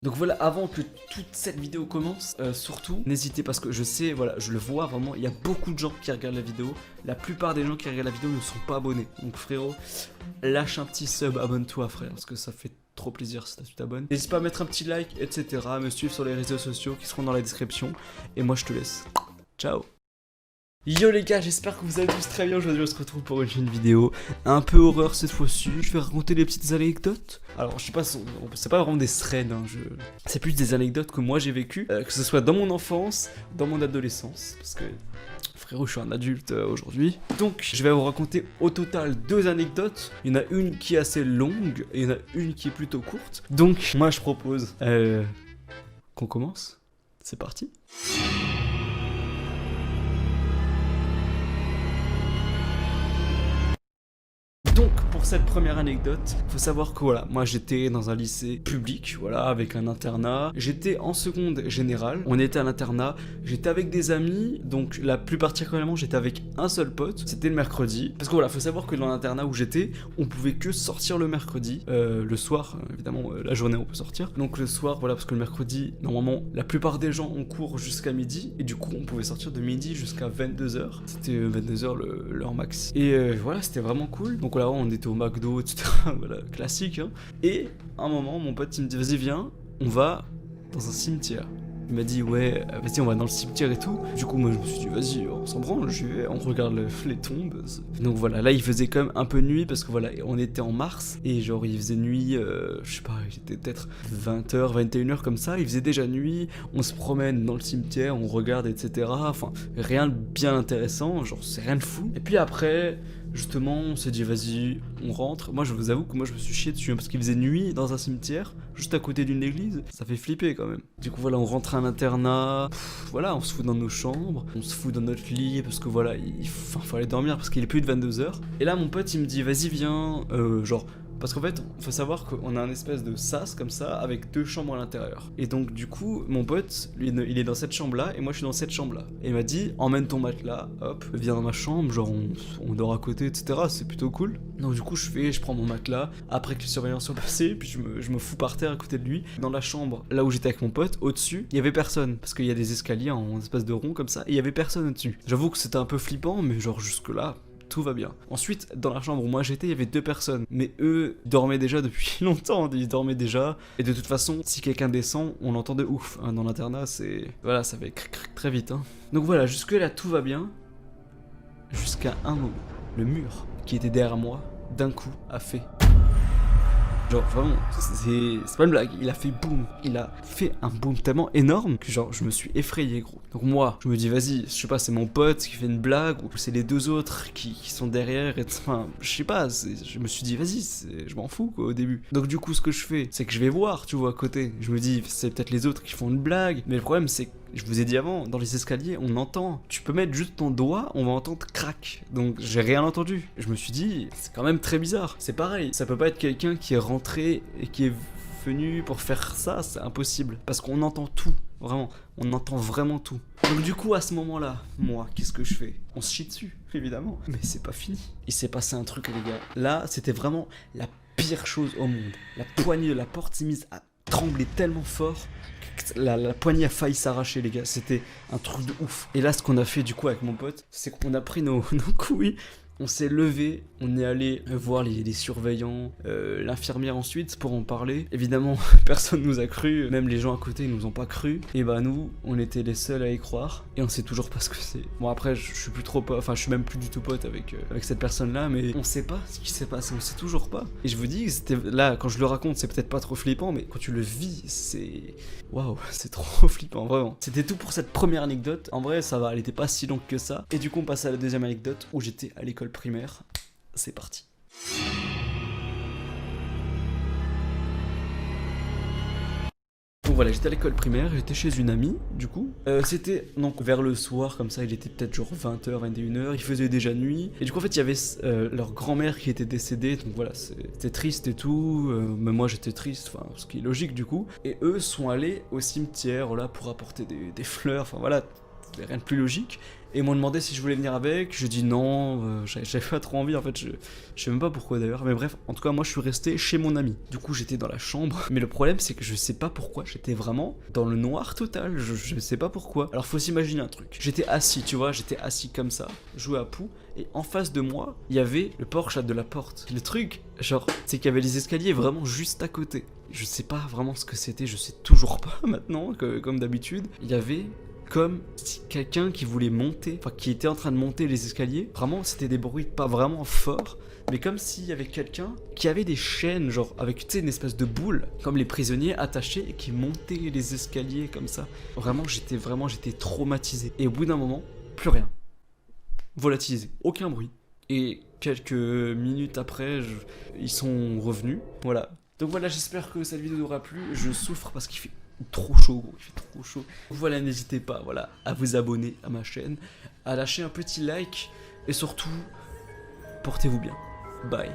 Donc voilà, avant que toute cette vidéo commence, surtout, n'hésitez parce que je sais, voilà, je le vois vraiment, il y a beaucoup de gens qui regardent la vidéo. La plupart des gens qui regardent la vidéo ne sont pas abonnés. Donc frérot, lâche un petit sub, abonne-toi frère, parce que ça fait trop plaisir si tu t'abonnes. N'hésite pas à mettre un petit like, etc. À me suivre sur les réseaux sociaux qui seront dans la description. Et moi je te laisse. Ciao. Yo les gars, j'espère que vous allez tous très bien. Aujourd'hui on se retrouve pour une vidéo un peu horreur cette fois-ci. Je vais raconter des petites anecdotes. Alors je sais pas, c'est pas vraiment des threads, hein. C'est plus des anecdotes que moi j'ai vécues, que ce soit dans mon enfance, dans mon adolescence, parce que frérot je suis un adulte aujourd'hui. Donc je vais vous raconter au total 2 anecdotes. Il y en a une qui est assez longue et il y en a une qui est plutôt courte. Donc moi je propose qu'on commence. C'est parti. Donc pour cette première anecdote, faut savoir que voilà, moi j'étais dans un lycée public, voilà, avec un internat. J'étais en seconde générale, on était à l'internat, j'étais avec des amis, donc la plus particulièrement j'étais avec un seul pote, c'était le mercredi. Parce que voilà, faut savoir que dans l'internat où j'étais, on pouvait que sortir le mercredi, le soir, évidemment la journée on peut sortir. Donc le soir, voilà, parce que le mercredi, normalement, la plupart des gens on court jusqu'à midi, et du coup on pouvait sortir de midi jusqu'à 22h. C'était 22h l'heure max. Et voilà, c'était vraiment cool. Donc là on était au McDo, etc. Voilà, classique, hein. Et à un moment, mon pote il me dit vas-y viens, on va dans un cimetière. Il m'a dit ouais, vas-y on va dans le cimetière et tout. Du coup moi je me suis dit vas-y on s'en branle, j'y vais, on regarde les tombes. Donc voilà, là il faisait quand même un peu nuit parce que voilà, on était en mars et genre il faisait nuit, je sais pas, il était peut-être 20h, 21h comme ça, il faisait déjà nuit, on se promène dans le cimetière, on regarde etc. Enfin rien de bien intéressant, genre c'est rien de fou. Et puis après, justement on s'est dit vas-y on rentre. Moi je vous avoue que moi je me suis chié dessus hein, parce qu'il faisait nuit dans un cimetière, juste à côté d'une église, ça fait flipper quand même. Du coup voilà, on rentre à l'internat, voilà, on se fout dans nos chambres, on se fout dans notre lit parce que voilà, faut aller dormir parce qu'il est plus de 22h. Et là mon pote il me dit vas-y viens, genre parce qu'en fait, faut savoir qu'on a un espèce de sas comme ça avec 2 chambres à l'intérieur. Et donc du coup, mon pote, lui, il est dans cette chambre-là et moi je suis dans cette chambre-là. Et il m'a dit, emmène ton matelas, hop, viens dans ma chambre, genre on dort à côté, etc. C'est plutôt cool. Donc du coup, je prends mon matelas, après que les surveillants soient passés, puis je me fous par terre à côté de lui. Dans la chambre, là où j'étais avec mon pote, au-dessus, il y avait personne. Parce qu'il y a des escaliers en espèce de rond comme ça, et il y avait personne au-dessus. J'avoue que c'était un peu flippant, mais genre jusque-là, tout va bien. Ensuite, dans la chambre où moi j'étais, il y avait 2 personnes. Mais eux dormaient déjà depuis longtemps. Ils dormaient déjà. Et de toute façon, si quelqu'un descend, on l'entend de ouf. Hein, dans l'internat, c'est... Voilà, ça va très vite. Hein. Donc voilà, jusque là, tout va bien. Jusqu'à un moment. Le mur qui était derrière moi, d'un coup, a fait... Genre vraiment, c'est pas une blague, il a fait boum, il a fait un boum tellement énorme que genre je me suis effrayé gros. Donc moi, je me dis vas-y, je sais pas, c'est mon pote qui fait une blague ou c'est les 2 autres qui sont derrière et enfin, je sais pas, je me suis dit vas-y, je m'en fous quoi au début. Donc du coup ce que je fais, c'est que je vais voir, tu vois à côté. Je me dis c'est peut-être les autres qui font une blague, mais le problème c'est que je vous ai dit avant, dans les escaliers, on entend. Tu peux mettre juste ton doigt, on va entendre crac. Donc j'ai rien entendu. Je me suis dit, c'est quand même très bizarre. C'est pareil, ça peut pas être quelqu'un qui est rentré et qui est venu pour faire ça, c'est impossible. Parce qu'on entend tout, vraiment. On entend vraiment tout. Donc du coup, à ce moment-là, moi, qu'est-ce que je fais? On se chie dessus, évidemment. Mais c'est pas fini. Il s'est passé un truc, les gars. Là, c'était vraiment la pire chose au monde. La poignée de la porte s'est mise à trembler tellement fort. La poignée a failli s'arracher les gars, c'était un truc de ouf. Et là ce qu'on a fait du coup avec mon pote, c'est qu'on a pris nos couilles, on s'est levé, on est allé voir les surveillants, l'infirmière ensuite pour en parler. Évidemment, personne nous a cru, même les gens à côté ils nous ont pas cru. Et bah nous, on était les seuls à y croire. Et on sait toujours pas ce que c'est. Bon après, je suis plus trop pote, enfin je suis même plus du tout pote avec cette personne-là, mais on sait pas ce qui s'est passé, on sait toujours pas. Et je vous dis, c'était là quand je le raconte, c'est peut-être pas trop flippant, mais quand tu le vis, c'est waouh, c'est trop flippant vraiment. C'était tout pour cette première anecdote. En vrai, ça va, elle était pas si longue que ça. Et du coup, on passe à la deuxième anecdote où j'étais à l'école primaire. C'est parti. Donc voilà, j'étais à l'école primaire, j'étais chez une amie, du coup. C'était donc vers le soir, comme ça, il était peut-être genre 20h, 21h, il faisait déjà nuit. Et du coup, en fait, il y avait leur grand-mère qui était décédée, donc voilà, c'était triste et tout. Mais moi, j'étais triste, enfin, ce qui est logique du coup. Et eux sont allés au cimetière, voilà, pour apporter des fleurs, enfin voilà, rien de plus logique. Et ils m'ont demandé si je voulais venir avec. Je dis non, j'avais pas trop envie en fait. Je sais même pas pourquoi d'ailleurs. Mais bref, en tout cas, moi je suis resté chez mon ami. Du coup, j'étais dans la chambre. Mais le problème, c'est que je sais pas pourquoi. J'étais vraiment dans le noir total. Je sais pas pourquoi. Alors, faut s'imaginer un truc. J'étais assis, tu vois, j'étais assis comme ça, joué à Pou. Et en face de moi, il y avait le porche de la porte. Le truc, genre, c'est qu'il y avait les escaliers vraiment juste à côté. Je sais pas vraiment ce que c'était, je sais toujours pas maintenant, comme d'habitude. Il y avait comme si quelqu'un qui voulait monter, enfin qui était en train de monter les escaliers. Vraiment, c'était des bruits pas vraiment forts, mais comme s'il y avait quelqu'un qui avait des chaînes, genre avec, tu sais, une espèce de boule, comme les prisonniers attachés et qui montaient les escaliers comme ça. Vraiment, j'étais traumatisé. Et au bout d'un moment, plus rien. Volatilisé, aucun bruit. Et quelques minutes après, ils sont revenus. Voilà. Donc voilà, j'espère que cette vidéo vous aura plu. Je souffre parce qu'il fait trop chaud, gros. Il fait trop chaud. Voilà, n'hésitez pas, voilà, à vous abonner à ma chaîne, à lâcher un petit like et surtout, portez-vous bien. Bye.